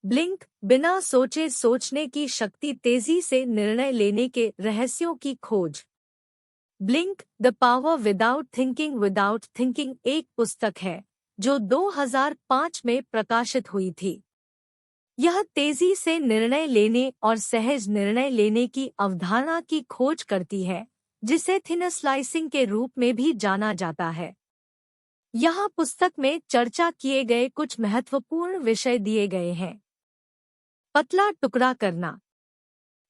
Blink, बिना सोचे सोचने की शक्ति, तेजी से निर्णय लेने के रहस्यों की खोज। Blink, the power without thinking एक पुस्तक है जो 2005 में प्रकाशित हुई थी। यह तेजी से निर्णय लेने और सहज निर्णय लेने की अवधारणा की खोज करती है, जिसे थिन स्लाइसिंग के रूप में भी जाना जाता है। यहाँ पुस्तक में चर्चा किए गए कुछ महत्वपूर्ण विषय दिए गए हैं। पतला टुकड़ा करना।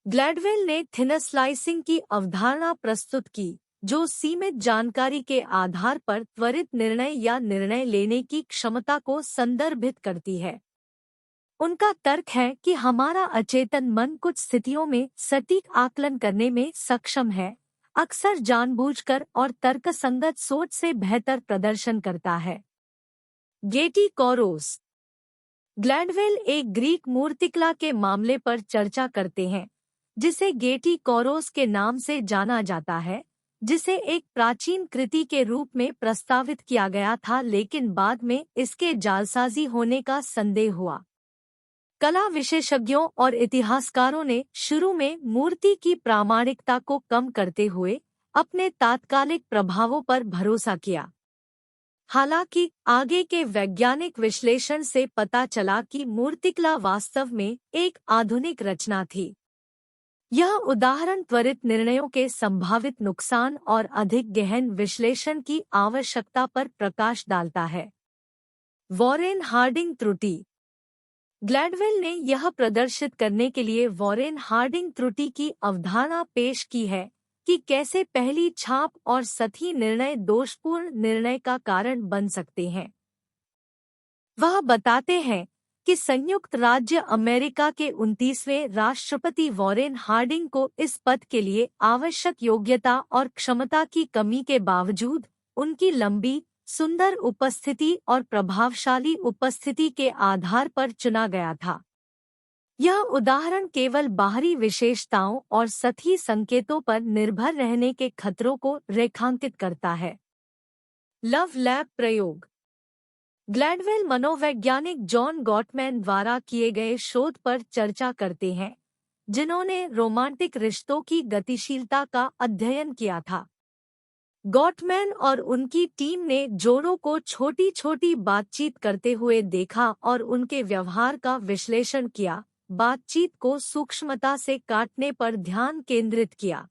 ग्लैडवेल ने थिन स्लाइसिंग की अवधारणा प्रस्तुत की, जो सीमित जानकारी के आधार पर त्वरित निर्णय या निर्णय लेने की क्षमता को संदर्भित करती है। उनका तर्क है कि हमारा अचेतन मन कुछ स्थितियों में सटीक आकलन करने में सक्षम है, अक्सर जानबूझकर और तर्कसंगत सोच से बेहतर प्रदर्शन करता है। गेटी कोरोस। ग्लैडवेल एक ग्रीक मूर्तिकला के मामले पर चर्चा करते हैं, जिसे गेटी कोरोस के नाम से जाना जाता है, जिसे एक प्राचीन कृति के रूप में प्रस्तावित किया गया था, लेकिन बाद में इसके जालसाजी होने का संदेह हुआ। कला विशेषज्ञों और इतिहासकारों ने शुरू में मूर्ति की प्रामाणिकता को कम करते हुए अपने तात्कालिक प्रभावों पर भरोसा किया। हालांकि आगे के वैज्ञानिक विश्लेषण से पता चला कि मूर्तिकला वास्तव में एक आधुनिक रचना थी। यह उदाहरण त्वरित निर्णयों के संभावित नुकसान और अधिक गहन विश्लेषण की आवश्यकता पर प्रकाश डालता है। वॉरेन हार्डिंग त्रुटि। ग्लैडवेल ने यह प्रदर्शित करने के लिए वॉरेन हार्डिंग त्रुटि की अवधारणा पेश की है कि कैसे पहली छाप और सही निर्णय दोषपूर्ण निर्णय का कारण बन सकते हैं। वह बताते हैं कि संयुक्त राज्य अमेरिका के 29वें राष्ट्रपति वॉरेन हार्डिंग को इस पद के लिए आवश्यक योग्यता और क्षमता की कमी के बावजूद उनकी लंबी, सुंदर उपस्थिति और प्रभावशाली उपस्थिति के आधार पर चुना गया था। यह उदाहरण केवल बाहरी विशेषताओं और सतही संकेतों पर निर्भर रहने के खतरों को रेखांकित करता है। लव लैब प्रयोग। ग्लैडवेल मनोवैज्ञानिक जॉन गॉटमैन द्वारा किए गए शोध पर चर्चा करते हैं, जिन्होंने रोमांटिक रिश्तों की गतिशीलता का अध्ययन किया था। गॉटमैन और उनकी टीम ने जोड़ों को छोटी छोटी बातचीत करते हुए देखा और उनके व्यवहार का विश्लेषण किया, बातचीत को सूक्ष्मता से काटने पर ध्यान केंद्रित किया।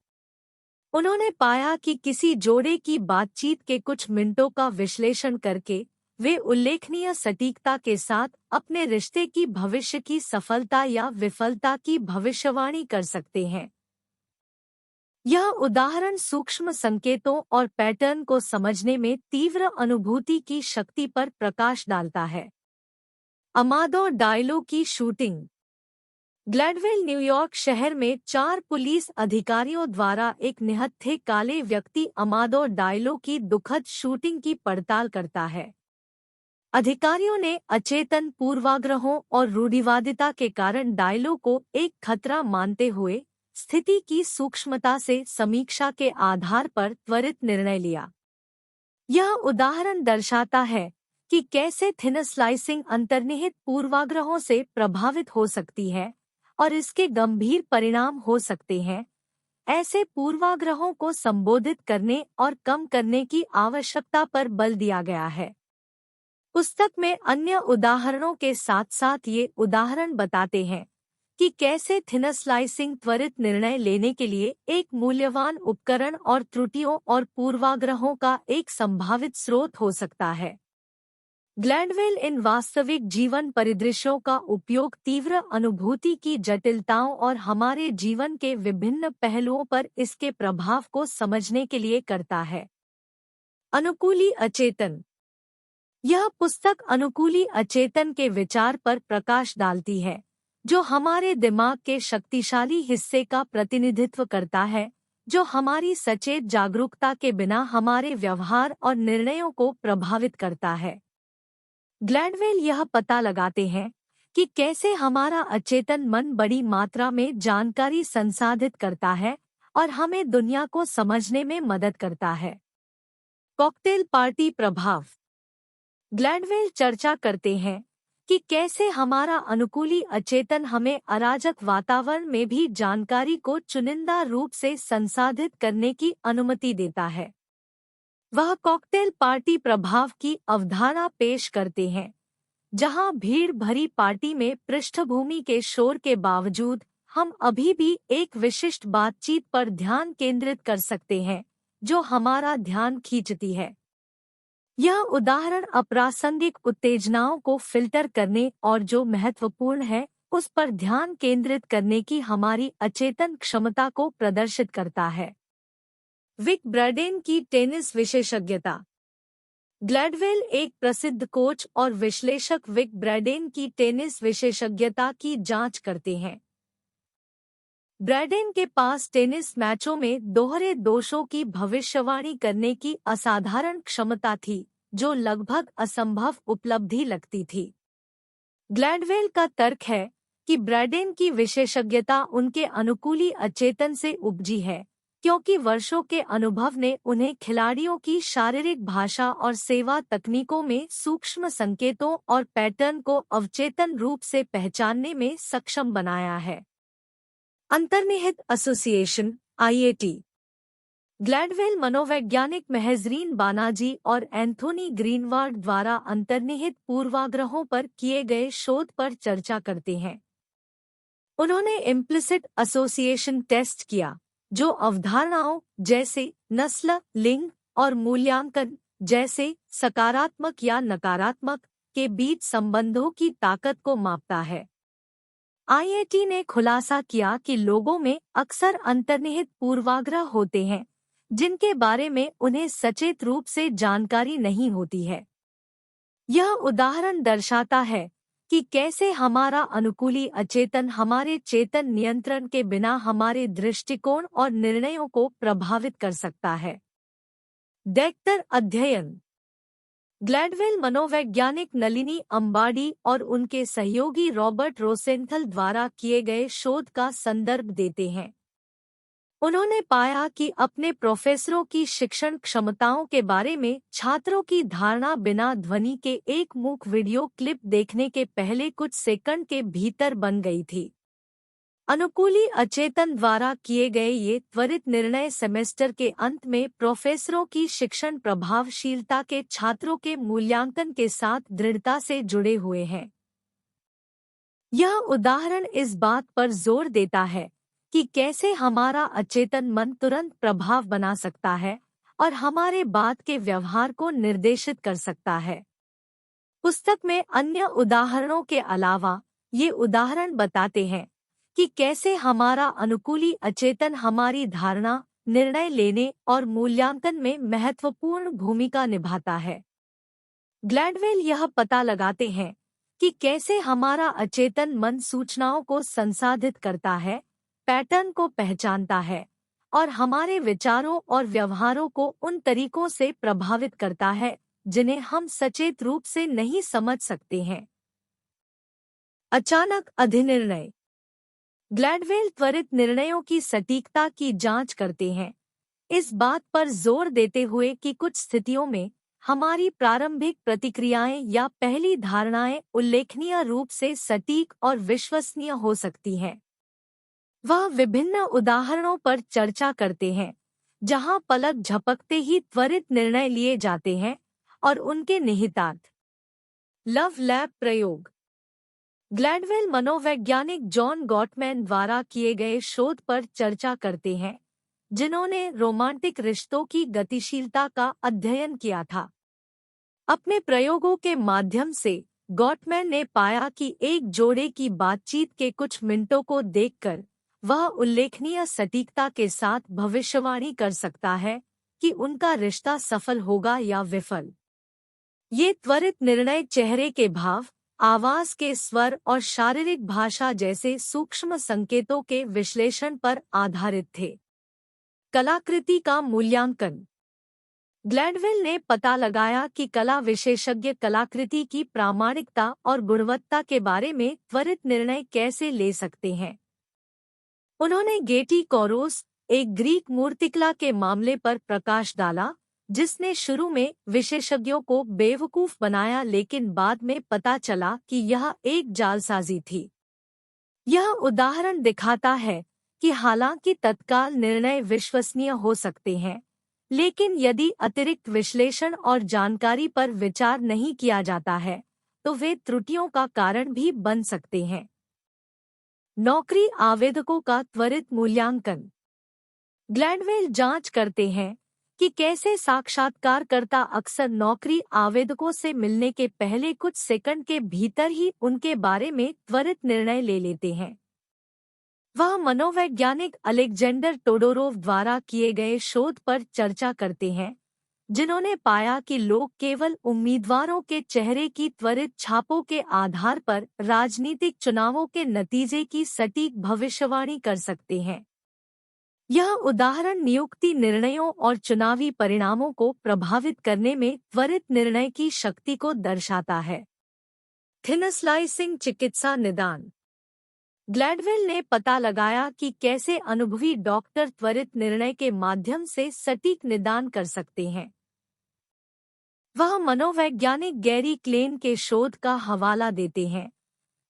उन्होंने पाया कि किसी जोड़े की बातचीत के कुछ मिनटों का विश्लेषण करके वे उल्लेखनीय सटीकता के साथ अपने रिश्ते की भविष्य की सफलता या विफलता की भविष्यवाणी कर सकते हैं। यह उदाहरण सूक्ष्म संकेतों और पैटर्न को समझने में तीव्र अनुभूति की शक्ति पर प्रकाश डालता है। अमादो डायलो की शूटिंग। ग्लैडवेल न्यूयॉर्क शहर में 4 पुलिस अधिकारियों द्वारा एक निहत्थे काले व्यक्ति अमादो डायलो की दुखद शूटिंग की पड़ताल करता है। अधिकारियों ने अचेतन पूर्वाग्रहों और रूढ़िवादिता के कारण डायलो को एक खतरा मानते हुए स्थिति की सूक्ष्मता से समीक्षा के आधार पर त्वरित निर्णय लिया। यह उदाहरण दर्शाता है कि कैसे थिन स्लाइसिंग अंतर्निहित पूर्वाग्रहों से प्रभावित हो सकती है और इसके गंभीर परिणाम हो सकते हैं। ऐसे पूर्वाग्रहों को संबोधित करने और कम करने की आवश्यकता पर बल दिया गया है। पुस्तक में अन्य उदाहरणों के साथ साथ ये उदाहरण बताते हैं कि कैसे थिन स्लाइसिंग त्वरित निर्णय लेने के लिए एक मूल्यवान उपकरण और त्रुटियों और पूर्वाग्रहों का एक संभावित स्रोत हो सकता है। ग्लैडवेल इन वास्तविक जीवन परिदृश्यों का उपयोग तीव्र अनुभूति की जटिलताओं और हमारे जीवन के विभिन्न पहलुओं पर इसके प्रभाव को समझने के लिए करता है। अनुकूली अचेतन। यह पुस्तक अनुकूली अचेतन के विचार पर प्रकाश डालती है, जो हमारे दिमाग के शक्तिशाली हिस्से का प्रतिनिधित्व करता है, जो हमारी सचेत जागरूकता के बिना हमारे व्यवहार और निर्णयों को प्रभावित करता है। ग्लैडवेल यह पता लगाते हैं कि कैसे हमारा अचेतन मन बड़ी मात्रा में जानकारी संसाधित करता है और हमें दुनिया को समझने में मदद करता है। कॉकटेल पार्टी प्रभाव। ग्लैडवेल चर्चा करते हैं कि कैसे हमारा अनुकूली अचेतन हमें अराजक वातावरण में भी जानकारी को चुनिंदा रूप से संसाधित करने की अनुमति देता है। वह कॉकटेल पार्टी प्रभाव की अवधारणा पेश करते हैं, जहां भीड़ भरी पार्टी में पृष्ठभूमि के शोर के बावजूद हम अभी भी एक विशिष्ट बातचीत पर ध्यान केंद्रित कर सकते हैं जो हमारा ध्यान खींचती है। यह उदाहरण अप्रासंगिक उत्तेजनाओं को फिल्टर करने और जो महत्वपूर्ण है उस पर ध्यान केंद्रित करने की हमारी अचेतन क्षमता को प्रदर्शित करता है। विक ब्रैडेन की टेनिस विशेषज्ञता। ग्लैडवेल एक प्रसिद्ध कोच और विश्लेषक विक ब्रैडेन की टेनिस विशेषज्ञता की जांच करते हैं। ब्रैडेन के पास टेनिस मैचों में दोहरे दोषों की भविष्यवाणी करने की असाधारण क्षमता थी, जो लगभग असंभव उपलब्धि लगती थी। ग्लैडवेल का तर्क है कि ब्रैडेन की विशेषज्ञता उनके अनुकूली अचेतन से उपजी है, क्योंकि वर्षों के अनुभव ने उन्हें खिलाड़ियों की शारीरिक भाषा और सेवा तकनीकों में सूक्ष्म संकेतों और पैटर्न को अवचेतन रूप से पहचानने में सक्षम बनाया है। अंतर्निहित एसोसिएशन (IAT). ग्लैडवेल मनोवैज्ञानिक महजरीन बानाजी और एंथोनी ग्रीनवाल्ड द्वारा अंतर्निहित पूर्वाग्रहों पर किए गए शोध पर चर्चा करते हैं। उन्होंने इम्प्लिसिट एसोसिएशन टेस्ट किया, जो अवधारणाओं जैसे नस्ल, लिंग और मूल्यांकन जैसे सकारात्मक या नकारात्मक के बीच संबंधों की ताकत को मापता है। IAT ने खुलासा किया कि लोगों में अक्सर अंतर्निहित पूर्वाग्रह होते हैं, जिनके बारे में उन्हें सचेत रूप से जानकारी नहीं होती है। यह उदाहरण दर्शाता है कि कैसे हमारा अनुकूली अचेतन हमारे चेतन नियंत्रण के बिना हमारे दृष्टिकोण और निर्णयों को प्रभावित कर सकता है। डेक्टर अध्ययन। ग्लैडवेल मनोवैज्ञानिक नलिनी अंबाडी और उनके सहयोगी रॉबर्ट रोसेंथल द्वारा किए गए शोध का संदर्भ देते हैं। उन्होंने पाया कि अपने प्रोफेसरों की शिक्षण क्षमताओं के बारे में छात्रों की धारणा बिना ध्वनि के एक मूक वीडियो क्लिप देखने के पहले कुछ सेकंड के भीतर बन गई थी। अनुकूली अचेतन द्वारा किए गए ये त्वरित निर्णय सेमेस्टर के अंत में प्रोफेसरों की शिक्षण प्रभावशीलता के छात्रों के मूल्यांकन के साथ दृढ़ता से जुड़े हुए हैं। यह उदाहरण इस बात पर जोर देता है कि कैसे हमारा अचेतन मन तुरंत प्रभाव बना सकता है और हमारे बाद के व्यवहार को निर्देशित कर सकता है। पुस्तक में अन्य उदाहरणों के अलावा ये उदाहरण बताते हैं कि कैसे हमारा अनुकूली अचेतन हमारी धारणा, निर्णय लेने और मूल्यांकन में महत्वपूर्ण भूमिका निभाता है। ग्लैडवेल यह पता लगाते हैं कि कैसे हमारा अचेतन मन सूचनाओं को संसाधित करता है, पैटर्न को पहचानता है और हमारे विचारों और व्यवहारों को उन तरीकों से प्रभावित करता है जिन्हें हम सचेत रूप से नहीं समझ सकते हैं। अचानक अधिनिर्णय। ग्लैडवेल त्वरित निर्णयों की सटीकता की जांच करते हैं, इस बात पर जोर देते हुए कि कुछ स्थितियों में हमारी प्रारंभिक प्रतिक्रियाएं या पहली धारणाएं उल्लेखनीय रूप से सटीक और विश्वसनीय हो सकती हैं। वह विभिन्न उदाहरणों पर चर्चा करते हैं जहां पलक झपकते ही त्वरित निर्णय लिए जाते हैं और उनके निहितार्थ। लव लैब प्रयोग। ग्लैडवेल मनोवैज्ञानिक जॉन गॉटमैन द्वारा किए गए शोध पर चर्चा करते हैं, जिन्होंने रोमांटिक रिश्तों की गतिशीलता का अध्ययन किया था। अपने प्रयोगों के माध्यम से गॉटमैन ने पाया कि एक जोड़े की बातचीत के कुछ मिनटों को देखकर वह उल्लेखनीय सटीकता के साथ भविष्यवाणी कर सकता है कि उनका रिश्ता सफल होगा या विफल। ये त्वरित निर्णय चेहरे के भाव, आवाज के स्वर और शारीरिक भाषा जैसे सूक्ष्म संकेतों के विश्लेषण पर आधारित थे। कलाकृति का मूल्यांकन। ग्लैडवेल ने पता लगाया कि कला विशेषज्ञ कलाकृति की प्रामाणिकता और गुणवत्ता के बारे में त्वरित निर्णय कैसे ले सकते हैं। उन्होंने गेटी कोरोस, एक ग्रीक मूर्तिकला के मामले पर प्रकाश डाला, जिसने शुरू में विशेषज्ञों को बेवकूफ बनाया, लेकिन बाद में पता चला कि यह एक जालसाजी थी। यह उदाहरण दिखाता है कि हालांकि तत्काल निर्णय विश्वसनीय हो सकते हैं, लेकिन यदि अतिरिक्त विश्लेषण और जानकारी पर विचार नहीं किया जाता है, तो वे त्रुटियों का कारण भी बन सकते हैं। नौकरी आवेदकों का त्वरित मूल्यांकन। ग्लैडवेल जांच करते हैं कि कैसे साक्षात्कारकर्ता अक्सर नौकरी आवेदकों से मिलने के पहले कुछ सेकंड के भीतर ही उनके बारे में त्वरित निर्णय ले लेते हैं। वह मनोवैज्ञानिक अलेक्जेंडर टोडोरोव द्वारा किए गए शोध पर चर्चा करते हैं, जिन्होंने पाया कि लोग केवल उम्मीदवारों के चेहरे की त्वरित छापों के आधार पर राजनीतिक चुनावों के नतीजे की सटीक भविष्यवाणी कर सकते हैं। यह उदाहरण नियुक्ति निर्णयों और चुनावी परिणामों को प्रभावित करने में त्वरित निर्णय की शक्ति को दर्शाता है। थिन स्लाइसिंग चिकित्सा निदान। ग्लैडवेल ने पता लगाया कि कैसे अनुभवी डॉक्टर त्वरित निर्णय के माध्यम से सटीक निदान कर सकते हैं। वह मनोवैज्ञानिक गैरी क्लेन के शोध का हवाला देते हैं,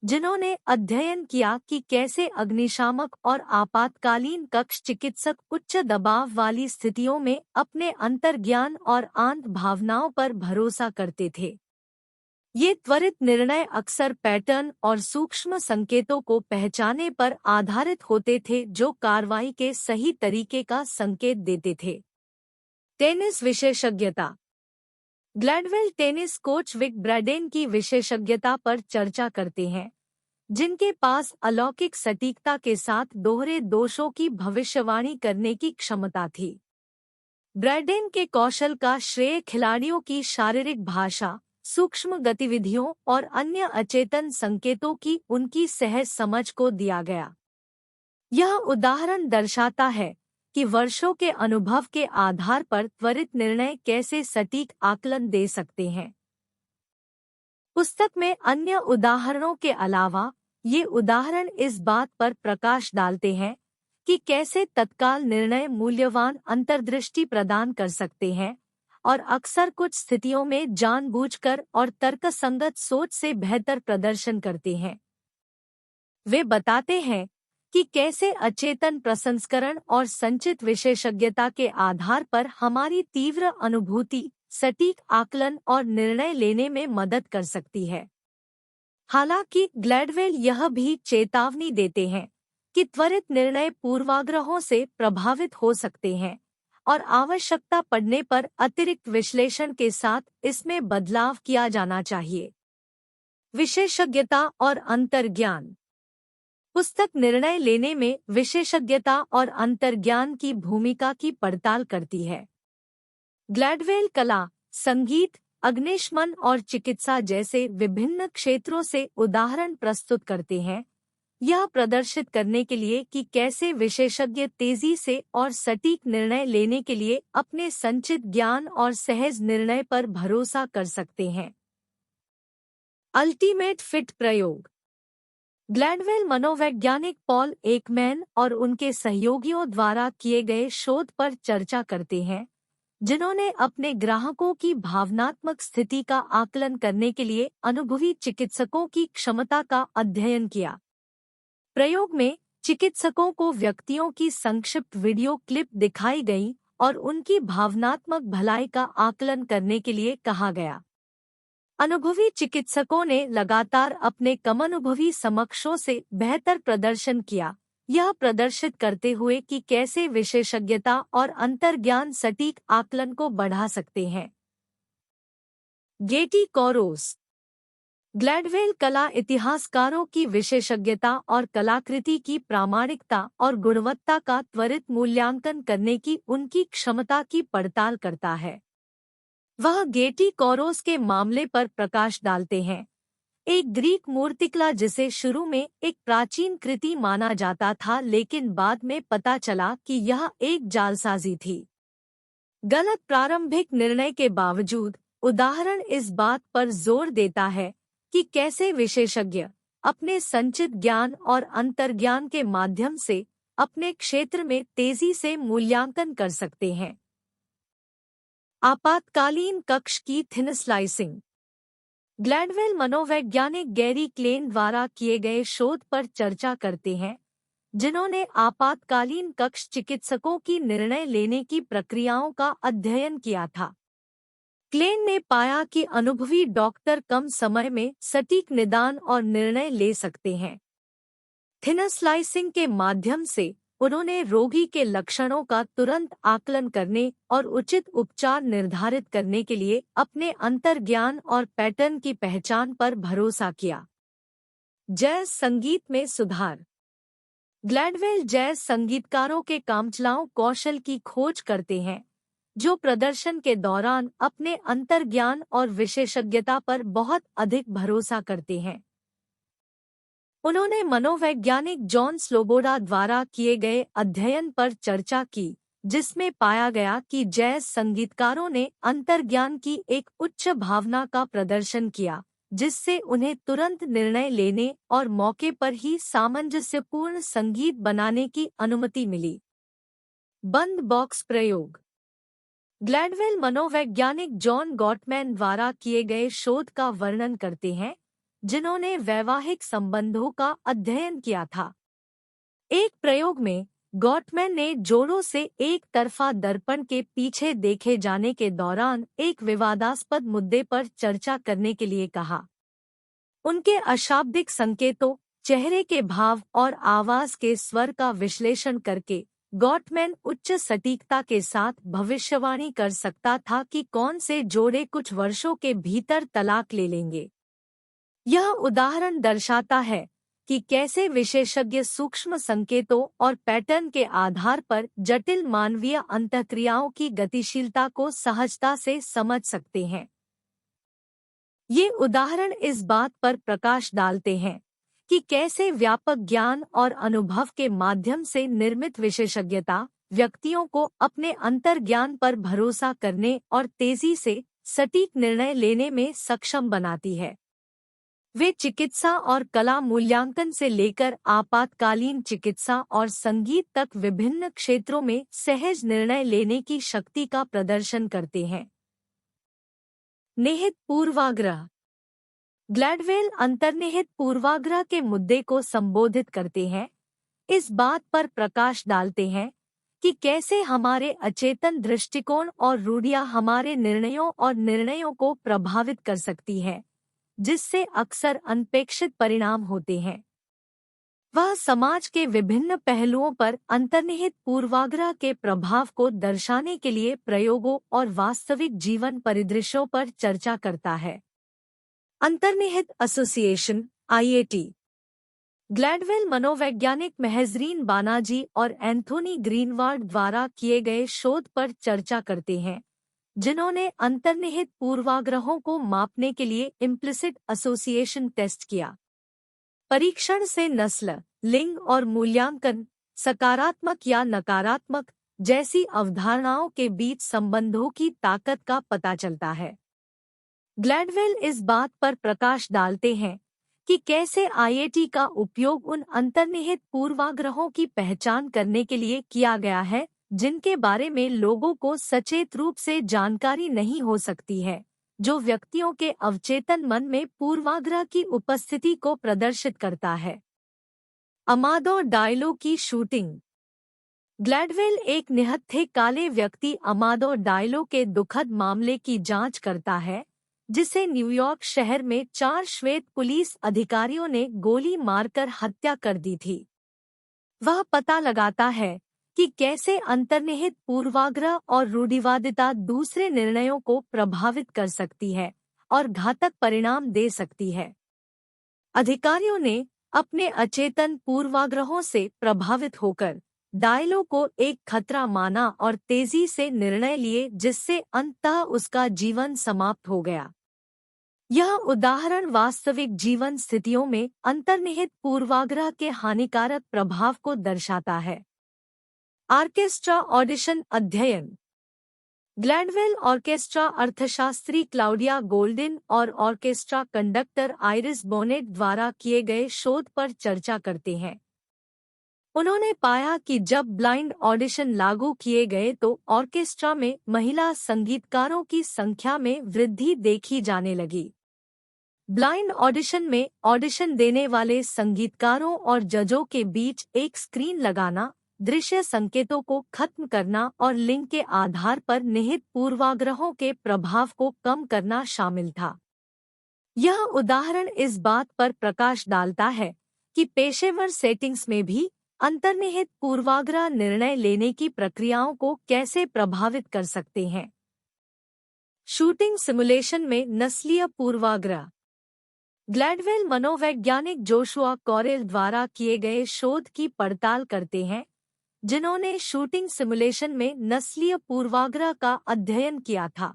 जिन्होंने अध्ययन किया कि कैसे अग्निशामक और आपातकालीन कक्ष चिकित्सक उच्च दबाव वाली स्थितियों में अपने अंतर्ज्ञान और आंत भावनाओं पर भरोसा करते थे। ये त्वरित निर्णय अक्सर पैटर्न और सूक्ष्म संकेतों को पहचानने पर आधारित होते थे, जो कार्रवाई के सही तरीके का संकेत देते थे। टेनिस विशेषज्ञता। Gladwell tennis coach Vic Braden की विशेषज्ञता पर चर्चा करते हैं, जिनके पास अलौकिक सटीकता के साथ दोहरे दोषों की भविष्यवाणी करने की क्षमता थी। ब्रैडेन के कौशल का श्रेय खिलाड़ियों की शारीरिक भाषा, सूक्ष्म गतिविधियों और अन्य अचेतन संकेतों की उनकी सहज समझ को दिया गया। यह उदाहरण दर्शाता है कि वर्षों के अनुभव के आधार पर त्वरित निर्णय कैसे सटीक आकलन दे सकते हैं। पुस्तक में अन्य उदाहरणों के अलावा ये उदाहरण इस बात पर प्रकाश डालते हैं कि कैसे तत्काल निर्णय मूल्यवान अंतर्दृष्टि प्रदान कर सकते हैं और अक्सर कुछ स्थितियों में जानबूझकर और तर्कसंगत सोच से बेहतर प्रदर्शन करते हैं। वे बताते हैं कि कैसे अचेतन प्रसंस्करण और संचित विशेषज्ञता के आधार पर हमारी तीव्र अनुभूति सटीक आकलन और निर्णय लेने में मदद कर सकती है। हालांकि ग्लैडवेल यह भी चेतावनी देते हैं कि त्वरित निर्णय पूर्वाग्रहों से प्रभावित हो सकते हैं और आवश्यकता पड़ने पर अतिरिक्त विश्लेषण के साथ इसमें बदलाव किया जाना चाहिए। विशेषज्ञता और अंतर्ज्ञान। पुस्तक निर्णय लेने में विशेषज्ञता और अंतर्ज्ञान की भूमिका की पड़ताल करती है। ग्लैडवेल कला, संगीत, अग्निशमन और चिकित्सा जैसे विभिन्न क्षेत्रों से उदाहरण प्रस्तुत करते हैं, यह प्रदर्शित करने के लिए कि कैसे विशेषज्ञ तेजी से और सटीक निर्णय लेने के लिए अपने संचित ज्ञान और सहज निर्णय पर भरोसा कर सकते हैं। अल्टीमेट फिट प्रयोग। ग्लैडवेल मनोवैज्ञानिक पॉल एकमैन और उनके सहयोगियों द्वारा किए गए शोध पर चर्चा करते हैं, जिन्होंने अपने ग्राहकों की भावनात्मक स्थिति का आकलन करने के लिए अनुभवी चिकित्सकों की क्षमता का अध्ययन किया। प्रयोग में चिकित्सकों को व्यक्तियों की संक्षिप्त वीडियो क्लिप दिखाई गई और उनकी भावनात्मक भलाई का आकलन करने के लिए कहा गया। अनुभवी चिकित्सकों ने लगातार अपने कम अनुभवी समकक्षों से बेहतर प्रदर्शन किया, यह प्रदर्शित करते हुए कि कैसे विशेषज्ञता और अंतर्ज्ञान सटीक आकलन को बढ़ा सकते हैं। गेटी कोरोस। ग्लैडवेल कला इतिहासकारों की विशेषज्ञता और कलाकृति की प्रामाणिकता और गुणवत्ता का त्वरित मूल्यांकन करने की उनकी क्षमता की पड़ताल करता है। वह गेटी कोरोस के मामले पर प्रकाश डालते हैं, एक ग्रीक मूर्तिकला जिसे शुरू में एक प्राचीन कृति माना जाता था, लेकिन बाद में पता चला कि यह एक जालसाजी थी। गलत प्रारंभिक निर्णय के बावजूद उदाहरण इस बात पर जोर देता है कि कैसे विशेषज्ञ अपने संचित ज्ञान और अंतर्ज्ञान के माध्यम से अपने क्षेत्र में तेजी से मूल्यांकन कर सकते हैं। आपातकालीन कक्ष की थिन स्लाइसिंग। ग्लैडवेल मनोवैज्ञानिक गैरी क्लेन द्वारा किए गए शोध पर चर्चा करते हैं, जिन्होंने आपातकालीन कक्ष चिकित्सकों की निर्णय लेने की प्रक्रियाओं का अध्ययन किया था। क्लेन ने पाया कि अनुभवी डॉक्टर कम समय में सटीक निदान और निर्णय ले सकते हैं। थिन स्लाइसिंग के माध्यम से उन्होंने रोगी के लक्षणों का तुरंत आकलन करने और उचित उपचार निर्धारित करने के लिए अपने अंतर्ज्ञान और पैटर्न की पहचान पर भरोसा किया। जैज़ संगीत में सुधार। ग्लैडवेल जैज़ संगीतकारों के कामचलाऊ कौशल की खोज करते हैं, जो प्रदर्शन के दौरान अपने अंतर्ज्ञान और विशेषज्ञता पर बहुत अधिक भरोसा करते हैं। उन्होंने मनोवैज्ञानिक जॉन स्लोबोडा द्वारा किए गए अध्ययन पर चर्चा की, जिसमें पाया गया कि जैज़ संगीतकारों ने अंतर्ज्ञान की एक उच्च भावना का प्रदर्शन किया, जिससे उन्हें तुरंत निर्णय लेने और मौके पर ही सामंजस्यपूर्ण संगीत बनाने की अनुमति मिली। बंद बॉक्स प्रयोग। ग्लैडवेल मनोवैज्ञानिक जॉन गॉटमैन द्वारा किए गए शोध का वर्णन करते हैं, जिन्होंने वैवाहिक संबंधों का अध्ययन किया था। एक प्रयोग में गॉटमैन ने जोड़ों से एक तरफा दर्पण के पीछे देखे जाने के दौरान एक विवादास्पद मुद्दे पर चर्चा करने के लिए कहा। उनके अशाब्दिक संकेतों, चेहरे के भाव और आवाज के स्वर का विश्लेषण करके गॉटमैन उच्च सटीकता के साथ भविष्यवाणी कर सकता था कि कौन से जोड़े कुछ वर्षों के भीतर तलाक ले लेंगे। यह उदाहरण दर्शाता है कि कैसे विशेषज्ञ सूक्ष्म संकेतों और पैटर्न के आधार पर जटिल मानवीय अंतःक्रियाओं की गतिशीलता को सहजता से समझ सकते हैं। ये उदाहरण इस बात पर प्रकाश डालते हैं कि कैसे व्यापक ज्ञान और अनुभव के माध्यम से निर्मित विशेषज्ञता व्यक्तियों को अपने अंतर्ज्ञान पर भरोसा करने और तेजी से सटीक निर्णय लेने में सक्षम बनाती है। वे चिकित्सा और कला मूल्यांकन से लेकर आपातकालीन चिकित्सा और संगीत तक विभिन्न क्षेत्रों में सहज निर्णय लेने की शक्ति का प्रदर्शन करते हैं। निहित पूर्वाग्रह। ग्लैडवेल अंतर्निहित पूर्वाग्रह के मुद्दे को संबोधित करते हैं, इस बात पर प्रकाश डालते हैं कि कैसे हमारे अचेतन दृष्टिकोण और रूढ़ियां हमारे निर्णयों और निर्णयों को प्रभावित कर सकती है, जिससे अक्सर अनपेक्षित परिणाम होते हैं। वह समाज के विभिन्न पहलुओं पर अंतर्निहित पूर्वाग्रह के प्रभाव को दर्शाने के लिए प्रयोगों और वास्तविक जीवन परिदृश्यों पर चर्चा करता है। अंतर्निहित एसोसिएशन (IAT). ग्लैडवेल मनोवैज्ञानिक महजरीन बानाजी और एंथोनी ग्रीनवाल्ड द्वारा किए गए शोध पर चर्चा करते हैं, जिन्होंने अंतर्निहित पूर्वाग्रहों को मापने के लिए इम्प्लिसिट एसोसिएशन टेस्ट किया। परीक्षण से नस्ल, लिंग और मूल्यांकन, सकारात्मक या नकारात्मक जैसी अवधारणाओं के बीच संबंधों की ताकत का पता चलता है। ग्लैडवेल इस बात पर प्रकाश डालते हैं कि कैसे IAT का उपयोग उन अंतर्निहित पूर्वाग्रहों की पहचान करने के लिए किया गया है, जिनके बारे में लोगों को सचेत रूप से जानकारी नहीं हो सकती है, जो व्यक्तियों के अवचेतन मन में पूर्वाग्रह की उपस्थिति को प्रदर्शित करता है। अमादो डायलो की शूटिंग। ग्लैडवेल एक निहत्थे काले व्यक्ति अमादो डायलो के दुखद मामले की जांच करता है, जिसे न्यूयॉर्क शहर में 4 श्वेत पुलिस अधिकारियों ने गोली मारकर हत्या कर दी थी। वह पता लगाता है कि कैसे अंतर्निहित पूर्वाग्रह और रूढ़िवादिता दूसरे निर्णयों को प्रभावित कर सकती है और घातक परिणाम दे सकती है। अधिकारियों ने अपने अचेतन पूर्वाग्रहों से प्रभावित होकर डायलो को एक खतरा माना और तेजी से निर्णय लिए, जिससे अंततः उसका जीवन समाप्त हो गया। यह उदाहरण वास्तविक जीवन स्थितियों में अंतर्निहित पूर्वाग्रह के हानिकारक प्रभाव को दर्शाता है। ऑर्केस्ट्रा ऑडिशन अध्ययन। ग्लैडवेल ऑर्केस्ट्रा अर्थशास्त्री क्लाउडिया गोल्डिन और ऑर्केस्ट्रा कंडक्टर आइरिस बोनेट द्वारा किए गए शोध पर चर्चा करते हैं। उन्होंने पाया कि जब ब्लाइंड ऑडिशन लागू किए गए तो ऑर्केस्ट्रा में महिला संगीतकारों की संख्या में वृद्धि देखी जाने लगी। ब्लाइंड ऑडिशन में ऑडिशन देने वाले संगीतकारों और जजों के बीच एक स्क्रीन लगाना, दृश्य संकेतों को खत्म करना और लिंग के आधार पर निहित पूर्वाग्रहों के प्रभाव को कम करना शामिल था। यह उदाहरण इस बात पर प्रकाश डालता है कि पेशेवर सेटिंग्स में भी अंतर्निहित पूर्वाग्रह निर्णय लेने की प्रक्रियाओं को कैसे प्रभावित कर सकते हैं। शूटिंग सिमुलेशन में नस्लीय पूर्वाग्रह। ग्लैडवेल मनोवैज्ञानिक जोशुआ कॉरेल द्वारा किए गए शोध की पड़ताल करते हैं, जिन्होंने शूटिंग सिमुलेशन में नस्लीय पूर्वाग्रह का अध्ययन किया था।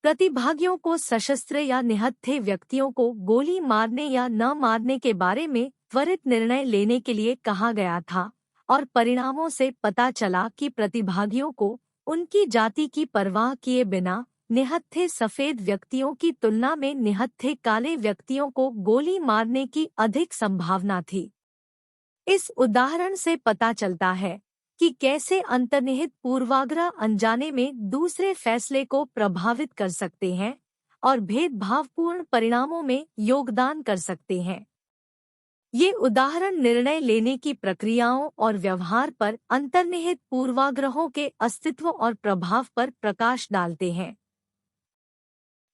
प्रतिभागियों को सशस्त्र या निहत्थे व्यक्तियों को गोली मारने या न मारने के बारे में त्वरित निर्णय लेने के लिए कहा गया था और परिणामों से पता चला कि प्रतिभागियों को उनकी जाति की परवाह किए बिना निहत्थे सफेद व्यक्तियों की तुलना में निहत्थे काले व्यक्तियों को गोली मारने की अधिक संभावना थी। इस उदाहरण से पता चलता है कि कैसे अंतर्निहित पूर्वाग्रह अनजाने में दूसरे फैसले को प्रभावित कर सकते हैं और भेदभावपूर्ण परिणामों में योगदान कर सकते हैं। ये उदाहरण निर्णय लेने की प्रक्रियाओं और व्यवहार पर अंतर्निहित पूर्वाग्रहों के अस्तित्व और प्रभाव पर प्रकाश डालते हैं।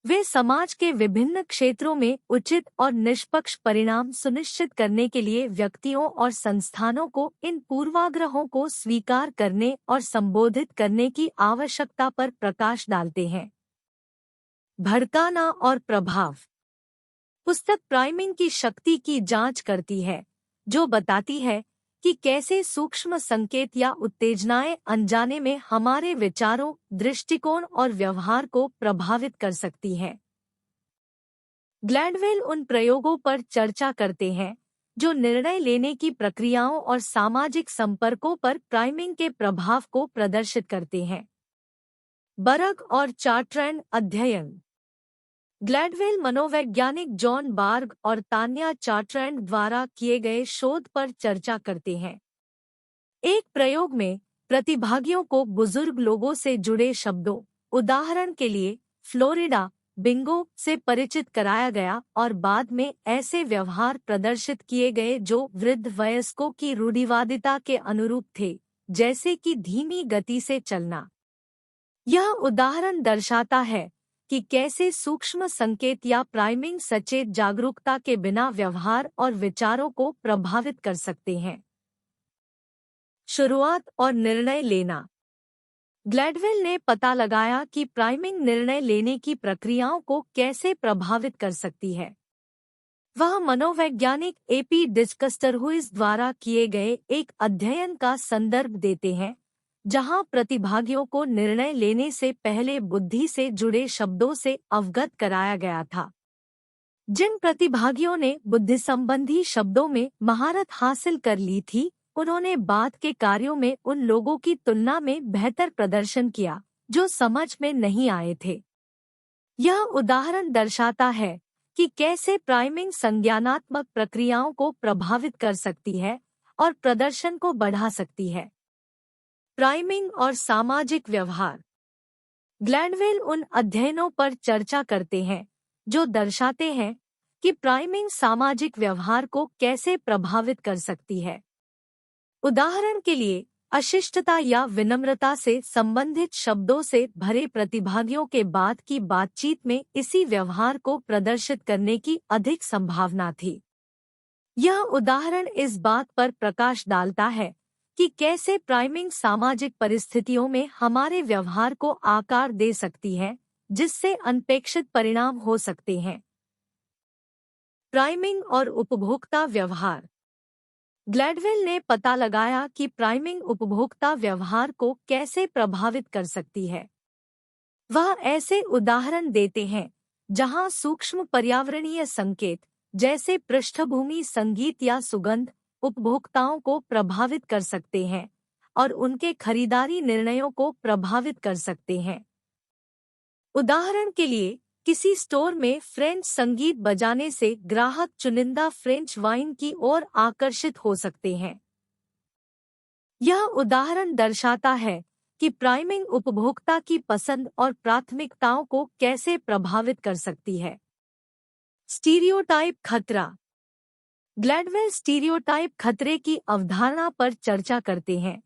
वे समाज के विभिन्न क्षेत्रों में उचित और निष्पक्ष परिणाम सुनिश्चित करने के लिए व्यक्तियों और संस्थानों को इन पूर्वाग्रहों को स्वीकार करने और संबोधित करने की आवश्यकता पर प्रकाश डालते हैं। भड़काना और प्रभाव। पुस्तक प्राइमिंग की शक्ति की जांच करती है, जो बताती है कि कैसे सूक्ष्म संकेत या उत्तेजनाएं अनजाने में हमारे विचारों, दृष्टिकोण और व्यवहार को प्रभावित कर सकती हैं। ग्लैडवेल उन प्रयोगों पर चर्चा करते हैं जो निर्णय लेने की प्रक्रियाओं और सामाजिक संपर्कों पर प्राइमिंग के प्रभाव को प्रदर्शित करते हैं। बर्ग और चार्ट्रैंड अध्ययन। ग्लैडवेल मनोवैज्ञानिक जॉन बार्ग और तान्या चार्ट्रैंड द्वारा किए गए शोध पर चर्चा करते हैं। एक प्रयोग में प्रतिभागियों को बुजुर्ग लोगों से जुड़े शब्दों, उदाहरण के लिए फ्लोरिडा बिंगो, से परिचित कराया गया और बाद में ऐसे व्यवहार प्रदर्शित किए गए जो वृद्ध वयस्कों की रूढ़िवादिता के अनुरूप थे, जैसे कि धीमी गति से चलना। यह उदाहरण दर्शाता है कि कैसे सूक्ष्म संकेत या प्राइमिंग सचेत जागरूकता के बिना व्यवहार और विचारों को प्रभावित कर सकते हैं। शुरुआत और निर्णय लेना। ग्लैडवेल ने पता लगाया कि प्राइमिंग निर्णय लेने की प्रक्रियाओं को कैसे प्रभावित कर सकती है। वह मनोवैज्ञानिक एपी डिस्कस्टरहुइस द्वारा किए गए एक अध्ययन का संदर्भ देते हैं, जहां प्रतिभागियों को निर्णय लेने से पहले बुद्धि से जुड़े शब्दों से अवगत कराया गया था। जिन प्रतिभागियों ने बुद्धि संबंधी शब्दों में महारत हासिल कर ली थी, उन्होंने बाद के कार्यों में उन लोगों की तुलना में बेहतर प्रदर्शन किया जो समझ में नहीं आए थे। यह उदाहरण दर्शाता है कि कैसे प्राइमिंग संज्ञानात्मक प्रक्रियाओं को प्रभावित कर सकती है और प्रदर्शन को बढ़ा सकती है। प्राइमिंग और सामाजिक व्यवहार। ग्लैडवेल उन अध्ययनों पर चर्चा करते हैं जो दर्शाते हैं कि प्राइमिंग सामाजिक व्यवहार को कैसे प्रभावित कर सकती है। उदाहरण के लिए, अशिष्टता या विनम्रता से संबंधित शब्दों से भरे प्रतिभागियों के बाद की बातचीत में इसी व्यवहार को प्रदर्शित करने की अधिक संभावना थी। यह उदाहरण इस बात पर प्रकाश डालता है कि कैसे प्राइमिंग सामाजिक परिस्थितियों में हमारे व्यवहार को आकार दे सकती है, जिससे अनपेक्षित परिणाम हो सकते हैं। प्राइमिंग और उपभोक्ता व्यवहार। ग्लैडवेल ने पता लगाया कि प्राइमिंग उपभोक्ता व्यवहार को कैसे प्रभावित कर सकती है। वह ऐसे उदाहरण देते हैं जहां सूक्ष्म पर्यावरणीय संकेत, जैसे पृष्ठभूमि संगीत या सुगंध, उपभोक्ताओं को प्रभावित कर सकते हैं और उनके खरीदारी निर्णयों को प्रभावित कर सकते हैं। उदाहरण के लिए, किसी स्टोर में फ्रेंच संगीत बजाने से ग्राहक चुनिंदा फ्रेंच वाइन की ओर आकर्षित हो सकते हैं। यह उदाहरण दर्शाता है कि प्राइमिंग उपभोक्ता की पसंद और प्राथमिकताओं को कैसे प्रभावित कर सकती है। स्टीरियोटाइप खतरा। ग्लैडवेल स्टीरियोटाइप खतरे की अवधारणा पर चर्चा करते हैं,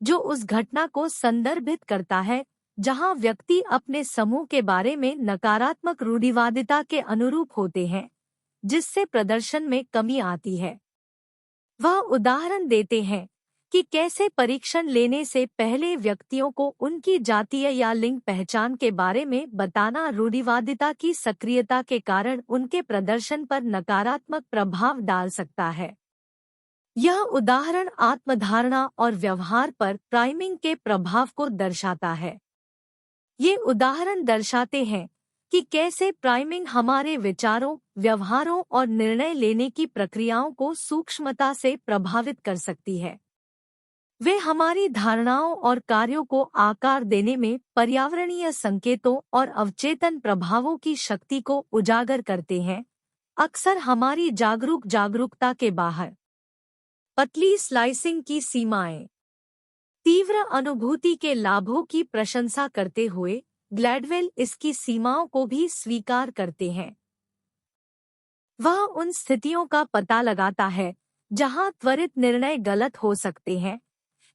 जो उस घटना को संदर्भित करता है जहां व्यक्ति अपने समूह के बारे में नकारात्मक रूढ़िवादिता के अनुरूप होते हैं, जिससे प्रदर्शन में कमी आती है। वह उदाहरण देते हैं कि कैसे परीक्षण लेने से पहले व्यक्तियों को उनकी जातीय या लिंग पहचान के बारे में बताना रूढ़िवादिता की सक्रियता के कारण उनके प्रदर्शन पर नकारात्मक प्रभाव डाल सकता है। यह उदाहरण आत्मधारणा और व्यवहार पर प्राइमिंग के प्रभाव को दर्शाता है। ये उदाहरण दर्शाते हैं कि कैसे प्राइमिंग हमारे विचारों, व्यवहारों और निर्णय लेने की प्रक्रियाओं को सूक्ष्मता से प्रभावित कर सकती है। वे हमारी धारणाओं और कार्यों को आकार देने में पर्यावरणीय संकेतों और अवचेतन प्रभावों की शक्ति को उजागर करते हैं, अक्सर हमारी जागरूकता के बाहर। पतली स्लाइसिंग की सीमाएं। तीव्र अनुभूति के लाभों की प्रशंसा करते हुए ग्लैडवेल इसकी सीमाओं को भी स्वीकार करते हैं। वह उन स्थितियों का पता लगाता है जहां त्वरित निर्णय गलत हो सकते हैं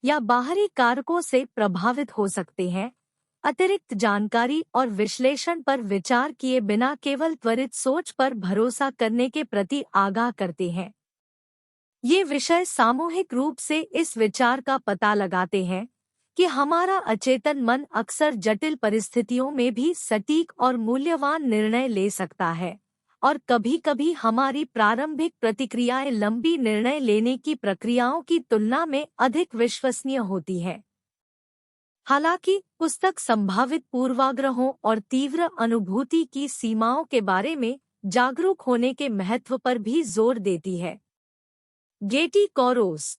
या बाहरी कारकों से प्रभावित हो सकते हैं, अतिरिक्त जानकारी और विश्लेषण पर विचार किए बिना केवल त्वरित सोच पर भरोसा करने के प्रति आगाह करते हैं। ये विषय सामूहिक रूप से इस विचार का पता लगाते हैं कि हमारा अचेतन मन अक्सर जटिल परिस्थितियों में भी सटीक और मूल्यवान निर्णय ले सकता है, और कभी-कभी हमारी प्रारंभिक प्रतिक्रियाएं लंबी निर्णय लेने की प्रक्रियाओं की तुलना में अधिक विश्वसनीय होती है। हालांकि पुस्तक संभावित पूर्वाग्रहों और तीव्र अनुभूति की सीमाओं के बारे में जागरूक होने के महत्व पर भी जोर देती है। गेटी कोरोस।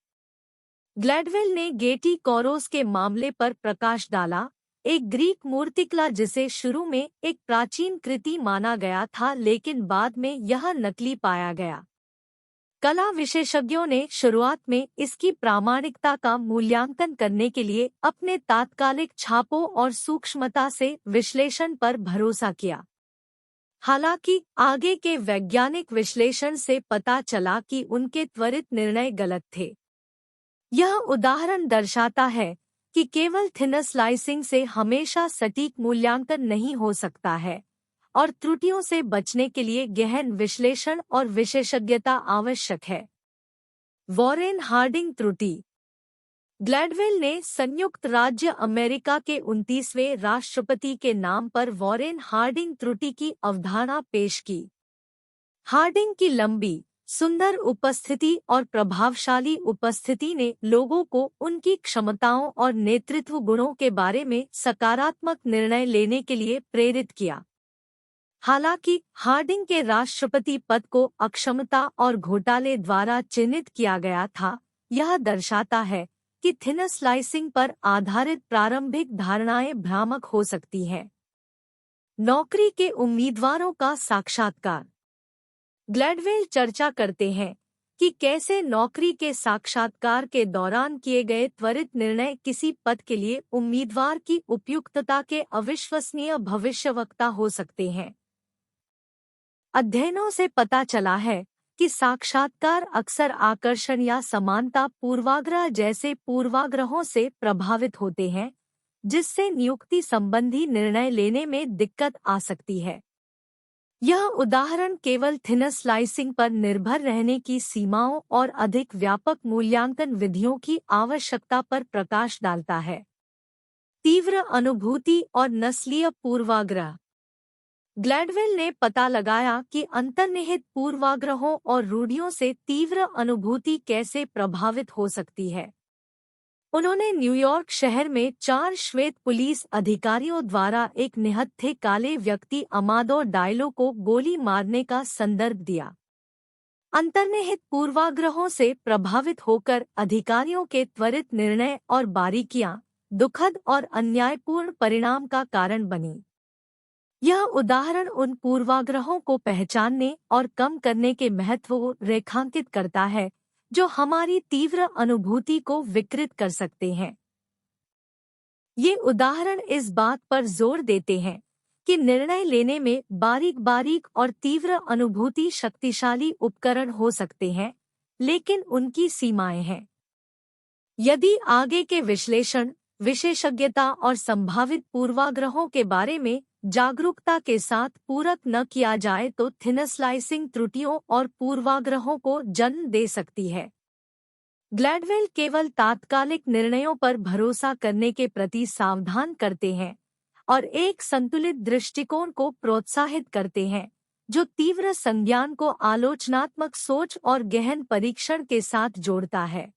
ग्लैडवेल ने गेटी कोरोस के मामले पर प्रकाश डाला, एक ग्रीक मूर्तिकला जिसे शुरू में एक प्राचीन कृति माना गया था लेकिन बाद में यह नकली पाया गया। कला विशेषज्ञों ने शुरुआत में इसकी प्रामाणिकता का मूल्यांकन करने के लिए अपने तात्कालिक छापों और सूक्ष्मता से विश्लेषण पर भरोसा किया। हालांकि आगे के वैज्ञानिक विश्लेषण से पता चला कि उनके त्वरित निर्णय गलत थे। यह उदाहरण दर्शाता है कि केवल थिन स्लाइसिंग से हमेशा सटीक मूल्यांकन नहीं हो सकता है, और त्रुटियों से बचने के लिए गहन विश्लेषण और विशेषज्ञता आवश्यक है। वॉरेन हार्डिंग त्रुटि। ग्लैडवेल ने संयुक्त राज्य अमेरिका के 29वें राष्ट्रपति के नाम पर वॉरेन हार्डिंग त्रुटि की अवधारणा पेश की। हार्डिंग की लंबी, सुंदर उपस्थिति और प्रभावशाली उपस्थिति ने लोगों को उनकी क्षमताओं और नेतृत्व गुणों के बारे में सकारात्मक निर्णय लेने के लिए प्रेरित किया। हालांकि हार्डिंग के राष्ट्रपति पद को अक्षमता और घोटाले द्वारा चिन्हित किया गया था, यह दर्शाता है कि थिन स्लाइसिंग पर आधारित प्रारंभिक धारणाएं भ्रामक हो सकती हैं। नौकरी के उम्मीदवारों का साक्षात्कार। ग्लैडवेल चर्चा करते हैं कि कैसे नौकरी के साक्षात्कार के दौरान किए गए त्वरित निर्णय किसी पद के लिए उम्मीदवार की उपयुक्तता के अविश्वसनीय भविष्यवक्ता हो सकते हैं। अध्ययनों से पता चला है कि साक्षात्कार अक्सर आकर्षण या समानता पूर्वाग्रह जैसे पूर्वाग्रहों से प्रभावित होते हैं, जिससे नियुक्ति संबंधी निर्णय लेने में दिक्कत आ सकती है। यह उदाहरण केवल थिन स्लाइसिंग पर निर्भर रहने की सीमाओं और अधिक व्यापक मूल्यांकन विधियों की आवश्यकता पर प्रकाश डालता है। तीव्र अनुभूति और नस्लीय पूर्वाग्रह। ग्लैडवेल ने पता लगाया कि अंतर्निहित पूर्वाग्रहों और रूढ़ियों से तीव्र अनुभूति कैसे प्रभावित हो सकती है। उन्होंने न्यूयॉर्क शहर में 4 श्वेत पुलिस अधिकारियों द्वारा एक निहत्थे काले व्यक्ति अमादो डायलो को गोली मारने का संदर्भ दिया। अंतर्निहित पूर्वाग्रहों से प्रभावित होकर अधिकारियों के त्वरित निर्णय और बारीकियां दुखद और अन्यायपूर्ण परिणाम का कारण बनी। यह उदाहरण उन पूर्वाग्रहों को पहचानने और कम करने के महत्व को रेखांकित करता है जो हमारी तीव्र अनुभूति को विकृत कर सकते हैं। ये उदाहरण इस बात पर जोर देते हैं कि निर्णय लेने में बारीक बारीक और तीव्र अनुभूति शक्तिशाली उपकरण हो सकते हैं, लेकिन उनकी सीमाएं हैं। यदि आगे के विश्लेषण, विशेषज्ञता और संभावित पूर्वाग्रहों के बारे में जागरूकता के साथ पूरक न किया जाए तो थिन स्लाइसिंग त्रुटियों और पूर्वाग्रहों को जन्म दे सकती है। ग्लैडवेल केवल तात्कालिक निर्णयों पर भरोसा करने के प्रति सावधान करते हैं और एक संतुलित दृष्टिकोण को प्रोत्साहित करते हैं, जो तीव्र संज्ञान को आलोचनात्मक सोच और गहन परीक्षण के साथ जोड़ता है।